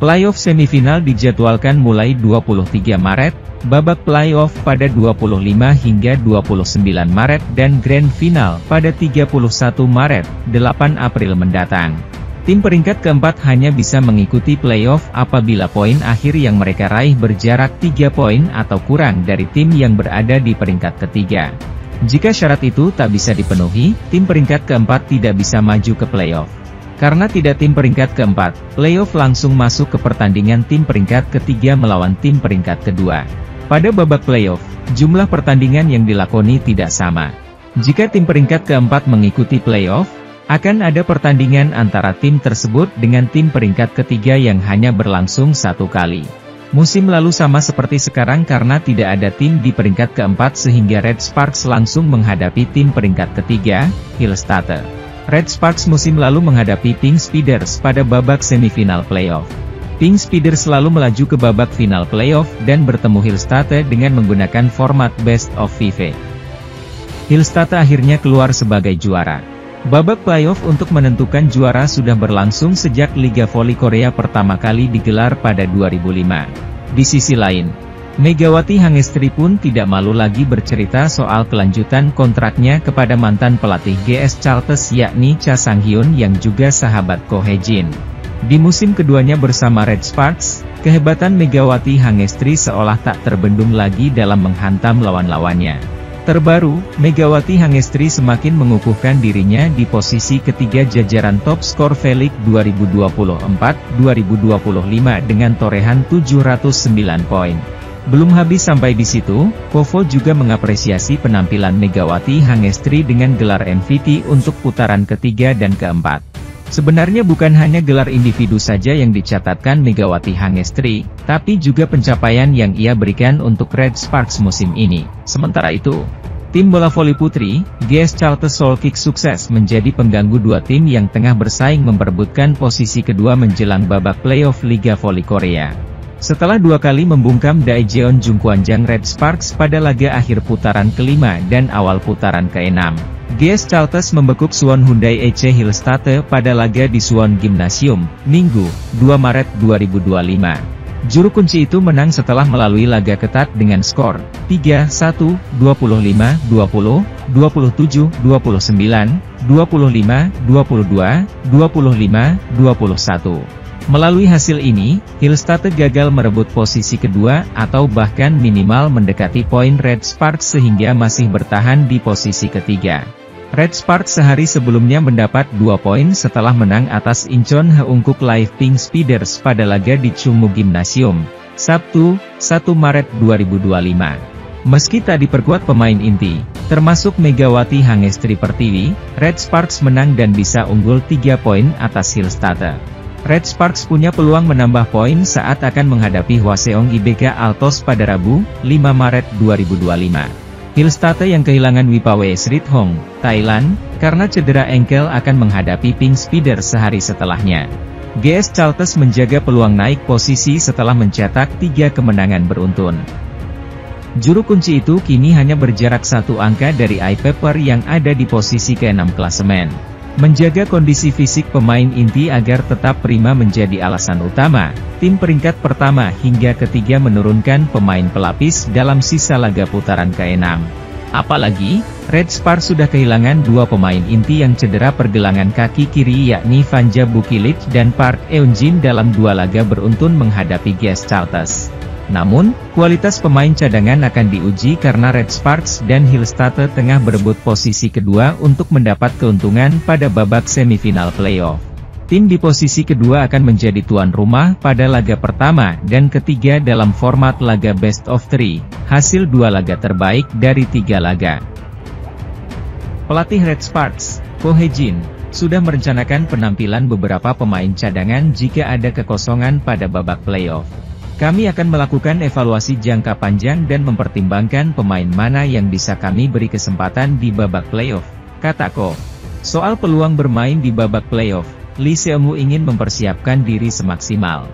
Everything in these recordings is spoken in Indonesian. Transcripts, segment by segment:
Playoff semifinal dijadwalkan mulai 23 Maret, babak playoff pada 25 hingga 29 Maret dan grand final pada 31 Maret, 8 April mendatang. Tim peringkat keempat hanya bisa mengikuti playoff apabila poin akhir yang mereka raih berjarak 3 poin atau kurang dari tim yang berada di peringkat ketiga. Jika syarat itu tak bisa dipenuhi, tim peringkat keempat tidak bisa maju ke playoff. Karena tidak tim peringkat keempat, playoff langsung masuk ke pertandingan tim peringkat ketiga melawan tim peringkat kedua. Pada babak playoff, jumlah pertandingan yang dilakoni tidak sama. Jika tim peringkat keempat mengikuti playoff, akan ada pertandingan antara tim tersebut dengan tim peringkat ketiga yang hanya berlangsung 1 kali. Musim lalu sama seperti sekarang karena tidak ada tim di peringkat keempat sehingga Red Sparks langsung menghadapi tim peringkat ketiga, Hillstatte. Red Sparks musim lalu menghadapi Pink Speeders pada babak semifinal playoff. Pink Speeders selalu melaju ke babak final playoff dan bertemu Hillstatte dengan menggunakan format Best of 5. Hillstatte akhirnya keluar sebagai juara. Babak playoff untuk menentukan juara sudah berlangsung sejak Liga Voli Korea pertama kali digelar pada 2005. Di sisi lain, Megawati Hangestri pun tidak malu lagi bercerita soal kelanjutan kontraknya kepada mantan pelatih GS Chartes yakni Cha Sang-hyun yang juga sahabat Ko Hae-jin. Di musim keduanya bersama Red Sparks, kehebatan Megawati Hangestri seolah tak terbendung lagi dalam menghantam lawan-lawannya. Terbaru, Megawati Hangestri semakin mengukuhkan dirinya di posisi ketiga jajaran top skor V-League 2024-2025 dengan torehan 709 poin. Belum habis sampai di situ, Kovo juga mengapresiasi penampilan Megawati Hangestri dengan gelar MVP untuk putaran ketiga dan keempat. Sebenarnya bukan hanya gelar individu saja yang dicatatkan Megawati Hangestri, tapi juga pencapaian yang ia berikan untuk Red Sparks musim ini. Sementara itu, tim bola voli putri, GS Chartes Seoul Kick sukses menjadi pengganggu dua tim yang tengah bersaing memperebutkan posisi kedua menjelang babak playoff Liga Voli Korea. Setelah 2 kali membungkam Daejeon Jungkwanjang Red Sparks pada laga akhir putaran kelima dan awal putaran ke-6, GS Chartes membekuk Suwon Hyundai EC Hillstatte pada laga di Suwon Gymnasium, Minggu, 2 Maret 2025. Juru kunci itu menang setelah melalui laga ketat dengan skor 3-1, 25-20, 27-29, 25-22, 25-21. Melalui hasil ini, Hillstatte gagal merebut posisi kedua atau bahkan minimal mendekati poin Red Sparks sehingga masih bertahan di posisi ketiga. Red Sparks sehari sebelumnya mendapat 2 poin setelah menang atas Incheon Haeunkook Live Pink Speeders pada laga di Chungmu Gymnasium, Sabtu, 1 Maret 2025. Meski tak diperkuat pemain inti, termasuk Megawati Hangestri Pertiwi, Red Sparks menang dan bisa unggul 3 poin atas Hillstatte. Red Sparks punya peluang menambah poin saat akan menghadapi Hwaseong IBK Altos pada Rabu, 5 Maret 2025. Hillstatte yang kehilangan Wipawe Srithong, Thailand, karena cedera engkel akan menghadapi Pink Speeders sehari setelahnya. GS Chartes menjaga peluang naik posisi setelah mencetak 3 kemenangan beruntun. Juru kunci itu kini hanya berjarak 1 angka dari iPepper yang ada di posisi ke-6 klasemen. Menjaga kondisi fisik pemain inti agar tetap prima menjadi alasan utama, tim peringkat pertama hingga ketiga menurunkan pemain pelapis dalam sisa laga putaran ke-6. Apalagi, Red Sparks sudah kehilangan 2 pemain inti yang cedera pergelangan kaki kiri yakni Vanja Bukilit dan Park Eun-jin dalam 2 laga beruntun menghadapi GS Chartes. Namun, kualitas pemain cadangan akan diuji karena Red Sparks dan Hillstatte tengah berebut posisi kedua untuk mendapat keuntungan pada babak semifinal playoff. Tim di posisi kedua akan menjadi tuan rumah pada laga pertama dan ketiga dalam format laga best of 3, hasil 2 laga terbaik dari 3 laga. Pelatih Red Sparks, Ko Hae-jin, sudah merencanakan penampilan beberapa pemain cadangan jika ada kekosongan pada babak playoff. Kami akan melakukan evaluasi jangka panjang dan mempertimbangkan pemain mana yang bisa kami beri kesempatan di babak playoff, kata Ko. Soal peluang bermain di babak playoff, Lee Seung-woo ingin mempersiapkan diri semaksimal.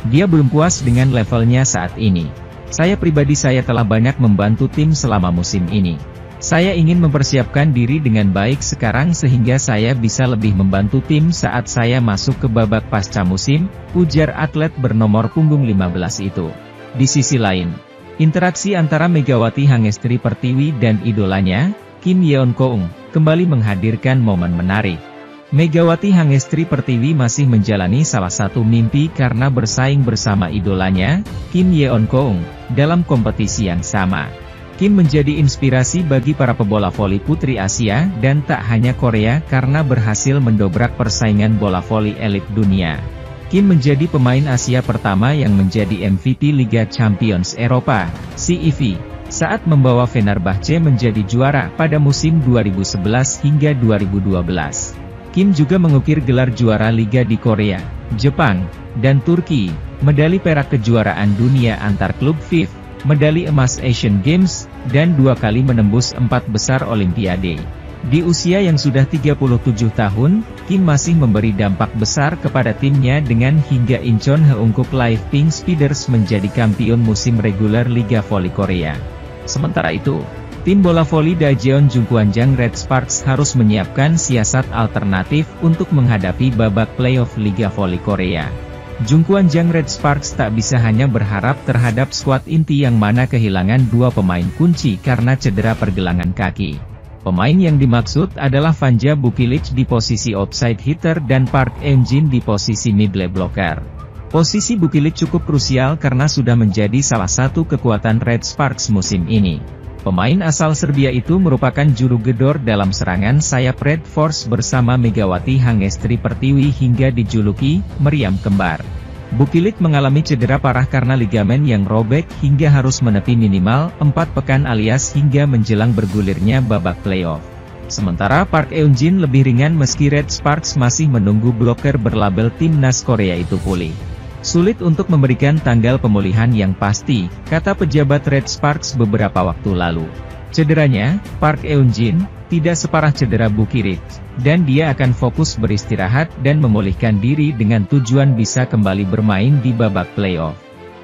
Dia belum puas dengan levelnya saat ini. Saya pribadi telah banyak membantu tim selama musim ini. Saya ingin mempersiapkan diri dengan baik sekarang sehingga saya bisa lebih membantu tim saat saya masuk ke babak pasca musim, ujar atlet bernomor punggung 15 itu. Di sisi lain, interaksi antara Megawati Hangestri Pertiwi dan idolanya, Kim Yeon Keung, kembali menghadirkan momen menarik. Megawati Hangestri Pertiwi masih menjalani salah satu mimpi karena bersaing bersama idolanya, Kim Yeon Keung, dalam kompetisi yang sama. Kim menjadi inspirasi bagi para pebola voli putri Asia dan tak hanya Korea karena berhasil mendobrak persaingan bola voli elit dunia. Kim menjadi pemain Asia pertama yang menjadi MVP Liga Champions Eropa, CEV, saat membawa Fenerbahce menjadi juara pada musim 2011 hingga 2012. Kim juga mengukir gelar juara liga di Korea, Jepang, dan Turki, medali perak kejuaraan dunia antar klub FIF, medali emas Asian Games, dan 2 kali menembus 4 besar Olimpiade. Di usia yang sudah 37 tahun, Kim masih memberi dampak besar kepada timnya dengan hingga Incheon Heungkuk Live Pink Speeders menjadi kampiun musim reguler Liga Voli Korea. Sementara itu, tim bola voli Daejeon Jungkwanjang Red Sparks harus menyiapkan siasat alternatif untuk menghadapi babak playoff Liga Voli Korea. Jungkwanjang Red Sparks tak bisa hanya berharap terhadap skuad inti yang mana kehilangan 2 pemain kunci karena cedera pergelangan kaki. Pemain yang dimaksud adalah Vanja Bukilic di posisi outside hitter dan Park Eun-jin di posisi middle blocker. Posisi Bukilic cukup krusial karena sudah menjadi salah satu kekuatan Red Sparks musim ini. Pemain asal Serbia itu merupakan juru gedor dalam serangan sayap Red Force bersama Megawati Hangestri Pertiwi hingga dijuluki meriam kembar. Bukilic mengalami cedera parah karena ligamen yang robek hingga harus menepi minimal 4 pekan alias hingga menjelang bergulirnya babak playoff. Sementara Park Eun-jin lebih ringan meski Red Sparks masih menunggu bloker berlabel timnas Korea itu pulih. Sulit untuk memberikan tanggal pemulihan yang pasti, kata pejabat Red Sparks beberapa waktu lalu. Cederanya, Park Eun-jin, tidak separah cedera Bukilic, dan dia akan fokus beristirahat dan memulihkan diri dengan tujuan bisa kembali bermain di babak playoff.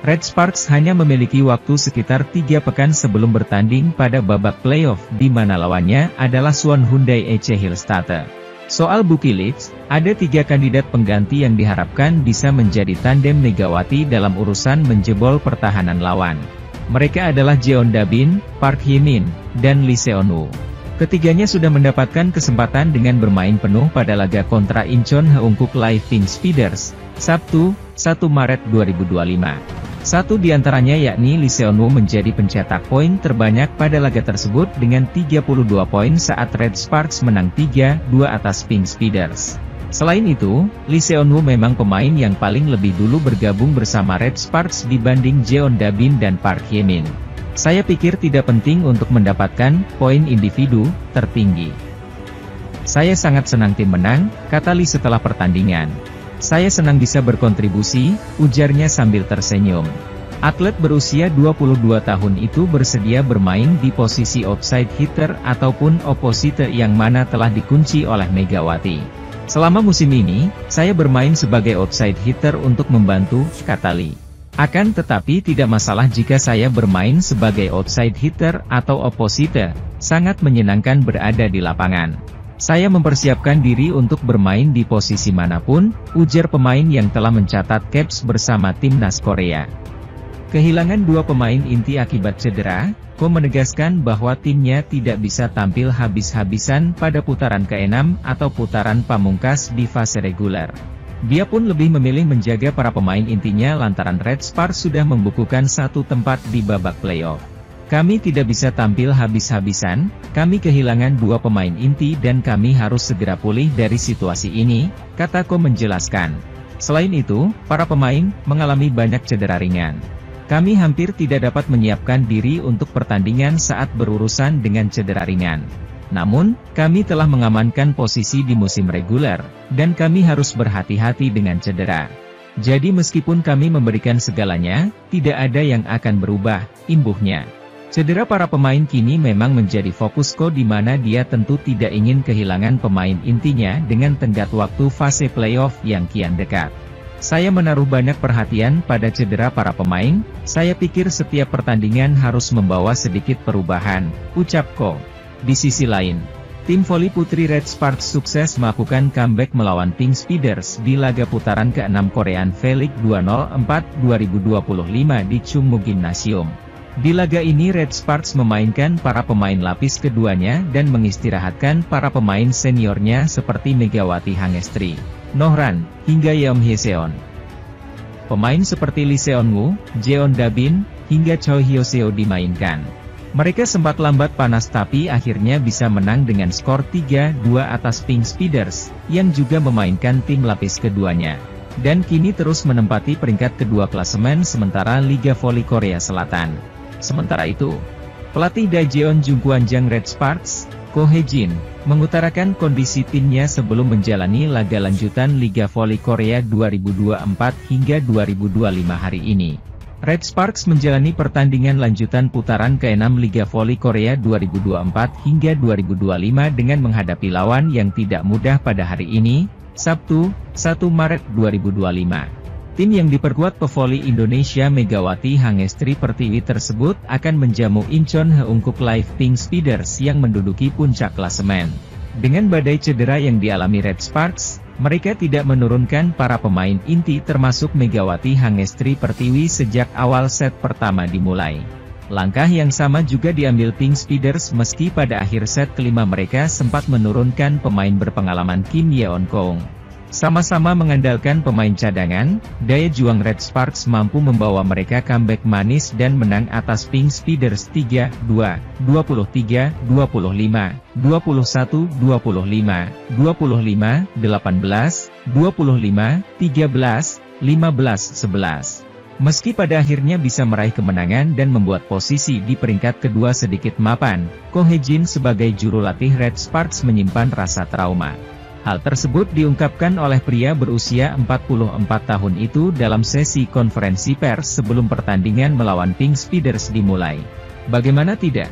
Red Sparks hanya memiliki waktu sekitar 3 pekan sebelum bertanding pada babak playoff di mana lawannya adalah Suwon Hyundai EC Hillstatte. Soal Bukilic, ada 3 kandidat pengganti yang diharapkan bisa menjadi tandem Megawati dalam urusan menjebol pertahanan lawan. Mereka adalah Jeon Dabin, Park Hye-min, dan Lee Seon-woo. Ketiganya sudah mendapatkan kesempatan dengan bermain penuh pada laga kontra Incheon Heungkuk Live Pink Speeders, Sabtu, 1 Maret 2025. Satu di antaranya yakni Lee Seon-woo menjadi pencetak poin terbanyak pada laga tersebut dengan 32 poin saat Red Sparks menang 3-2 atas Pink Speeders. Selain itu, Lee Seon-woo memang pemain yang paling lebih dulu bergabung bersama Red Sparks dibanding Jeon Dabin dan Park Hye-min. Saya pikir tidak penting untuk mendapatkan poin individu tertinggi. Saya sangat senang tim menang, kata Lee setelah pertandingan. Saya senang bisa berkontribusi, ujarnya sambil tersenyum. Atlet berusia 22 tahun itu bersedia bermain di posisi outside hitter ataupun opposite yang mana telah dikunci oleh Megawati. Selama musim ini, saya bermain sebagai outside hitter untuk membantu, kata Lee. Akan tetapi tidak masalah jika saya bermain sebagai outside hitter atau opposite, sangat menyenangkan berada di lapangan. Saya mempersiapkan diri untuk bermain di posisi manapun, ujar pemain yang telah mencatat caps bersama timnas Korea. Kehilangan 2 pemain inti akibat cedera, Ko menegaskan bahwa timnya tidak bisa tampil habis-habisan pada putaran ke-6 atau putaran pamungkas di fase reguler. Dia pun lebih memilih menjaga para pemain intinya lantaran Red Sparks sudah membukukan 1 tempat di babak playoff. Kami tidak bisa tampil habis-habisan, kami kehilangan 2 pemain inti dan kami harus segera pulih dari situasi ini, kata Ko menjelaskan. Selain itu, para pemain mengalami banyak cedera ringan. Kami hampir tidak dapat menyiapkan diri untuk pertandingan saat berurusan dengan cedera ringan. Namun, kami telah mengamankan posisi di musim reguler, dan kami harus berhati-hati dengan cedera. Jadi meskipun kami memberikan segalanya, tidak ada yang akan berubah, imbuhnya. Cedera para pemain kini memang menjadi fokus Ko di mana dia tentu tidak ingin kehilangan pemain intinya dengan tenggat waktu fase playoff yang kian dekat. Saya menaruh banyak perhatian pada cedera para pemain, saya pikir setiap pertandingan harus membawa sedikit perubahan, ucap Ko. Di sisi lain, tim voli putri Red Sparks sukses melakukan comeback melawan Pink Speeders di laga putaran ke-6 Korean V-League 204 2025 di Chungmu Gymnasium. Di laga ini Red Sparks memainkan para pemain lapis keduanya dan mengistirahatkan para pemain seniornya seperti Megawati Hangestri, Nohran, hingga Yeom Hyeseon. Pemain seperti Lee Seon-woo, Jeon Da-bin, hingga Choi Hyo-seo dimainkan. Mereka sempat lambat panas tapi akhirnya bisa menang dengan skor 3-2 atas Pink Speeders, yang juga memainkan tim lapis keduanya. Dan kini terus menempati peringkat kedua klasemen sementara Liga Voli Korea Selatan. Sementara itu, pelatih Daejeon Jungkwanjang Red Sparks, Ko Hae-jin, mengutarakan kondisi timnya sebelum menjalani laga lanjutan Liga Voli Korea 2024 hingga 2025 hari ini. Red Sparks menjalani pertandingan lanjutan putaran ke-6 Liga Voli Korea 2024 hingga 2025 dengan menghadapi lawan yang tidak mudah pada hari ini, Sabtu, 1 Maret 2025. Tim yang diperkuat pevoli Indonesia Megawati Hangestri Pertiwi tersebut akan menjamu Incheon Heungkuk Live Pink Speeders yang menduduki puncak klasemen. Dengan badai cedera yang dialami Red Sparks, mereka tidak menurunkan para pemain inti termasuk Megawati Hangestri Pertiwi sejak awal set pertama dimulai. Langkah yang sama juga diambil Pink Speeders meski pada akhir set kelima mereka sempat menurunkan pemain berpengalaman Kim Yeon-keung. Sama-sama mengandalkan pemain cadangan, daya juang Red Sparks mampu membawa mereka comeback manis dan menang atas Pink Speeders 3-2, 23-25, 21-25, 25-18, 25-13, 15-11. Meski pada akhirnya bisa meraih kemenangan dan membuat posisi di peringkat kedua sedikit mapan, Ko Hae-jin sebagai juru latih Red Sparks menyimpan rasa trauma. Hal tersebut diungkapkan oleh pria berusia 44 tahun itu dalam sesi konferensi pers sebelum pertandingan melawan Pink Speeders dimulai. Bagaimana tidak?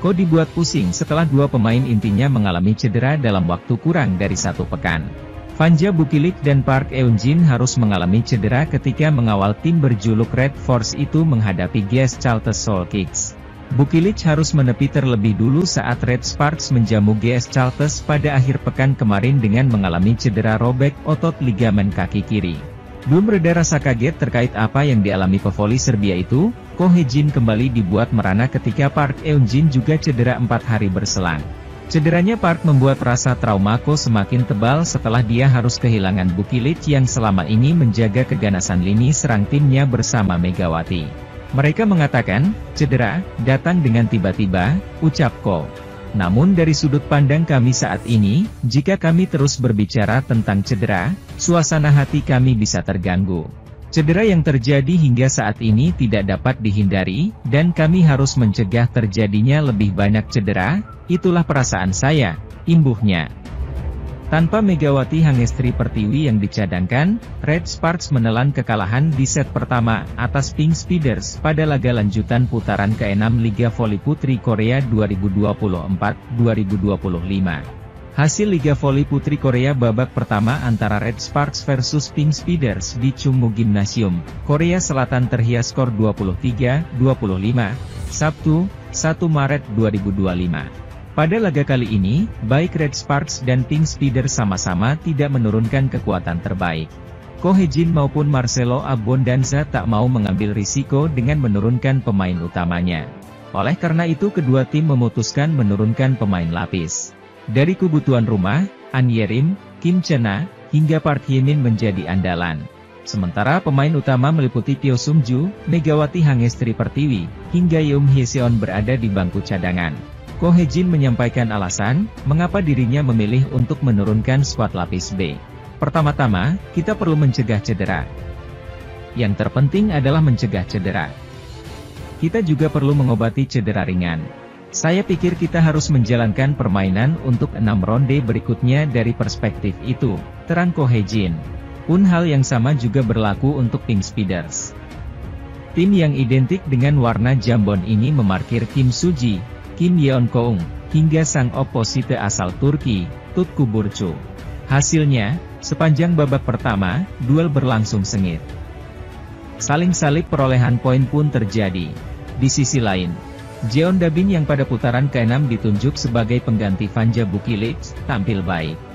Ko dibuat pusing setelah dua pemain intinya mengalami cedera dalam waktu kurang dari 1 pekan. Vanja Bukilik dan Park Eun-jin harus mengalami cedera ketika mengawal tim berjuluk Red Force itu menghadapi GS Chalters Seoul Kicks. Bukilik harus menepi terlebih dulu saat Red Sparks menjamu GS Chalters pada akhir pekan kemarin dengan mengalami cedera robek otot ligamen kaki kiri. Belum reda rasa kaget terkait apa yang dialami pevoli Serbia itu, Ko Hae-jin kembali dibuat merana ketika Park Eun-jin juga cedera 4 hari berselang. Cederanya Park membuat rasa trauma Ko semakin tebal setelah dia harus kehilangan Bukilik yang selama ini menjaga keganasan lini serang timnya bersama Megawati. Mereka mengatakan, cedera datang dengan tiba-tiba, ucap Ko. Namun dari sudut pandang kami saat ini, jika kami terus berbicara tentang cedera, suasana hati kami bisa terganggu. Cedera yang terjadi hingga saat ini tidak dapat dihindari, dan kami harus mencegah terjadinya lebih banyak cedera, itulah perasaan saya, imbuhnya. Tanpa Megawati Hangestri Pertiwi yang dicadangkan, Red Sparks menelan kekalahan di set pertama atas Pink Speeders pada laga lanjutan putaran ke-6 Liga Voli Putri Korea 2024-2025. Hasil Liga Voli Putri Korea babak pertama antara Red Sparks versus Pink Speeders di Chungmu Gymnasium, Korea Selatan terhias skor 23-25, Sabtu, 1 Maret 2025. Pada laga kali ini, baik Red Sparks dan Pink Speeders sama-sama tidak menurunkan kekuatan terbaik. Ko Hae-jin maupun Marcelo Abbondanza tak mau mengambil risiko dengan menurunkan pemain utamanya. Oleh karena itu kedua tim memutuskan menurunkan pemain lapis. Dari kubu tuan rumah, An Yerim, Kim Chena, hingga Park Hye-min menjadi andalan. Sementara pemain utama meliputi Pyo Sung-ju, Megawati Hangestri Pertiwi, hingga Yeom Hyeseon berada di bangku cadangan. Ko Hae-jin menyampaikan alasan, mengapa dirinya memilih untuk menurunkan skuad lapis B. Pertama-tama, kita perlu mencegah cedera. Yang terpenting adalah mencegah cedera. Kita juga perlu mengobati cedera ringan. Saya pikir kita harus menjalankan permainan untuk 6 ronde berikutnya dari perspektif itu, terang Ko Hae-jin. Pun hal yang sama juga berlaku untuk Pink Speeders. Tim yang identik dengan warna jambon ini memarkir Kim Suji, Kim Yeon-keung, hingga sang oposite asal Turki, Tutku Burcu. Hasilnya, sepanjang babak pertama, duel berlangsung sengit. Saling salib perolehan poin pun terjadi. Di sisi lain, Jeon Dabin yang pada putaran ke-6 ditunjuk sebagai pengganti Vanja Bukilic, tampil baik.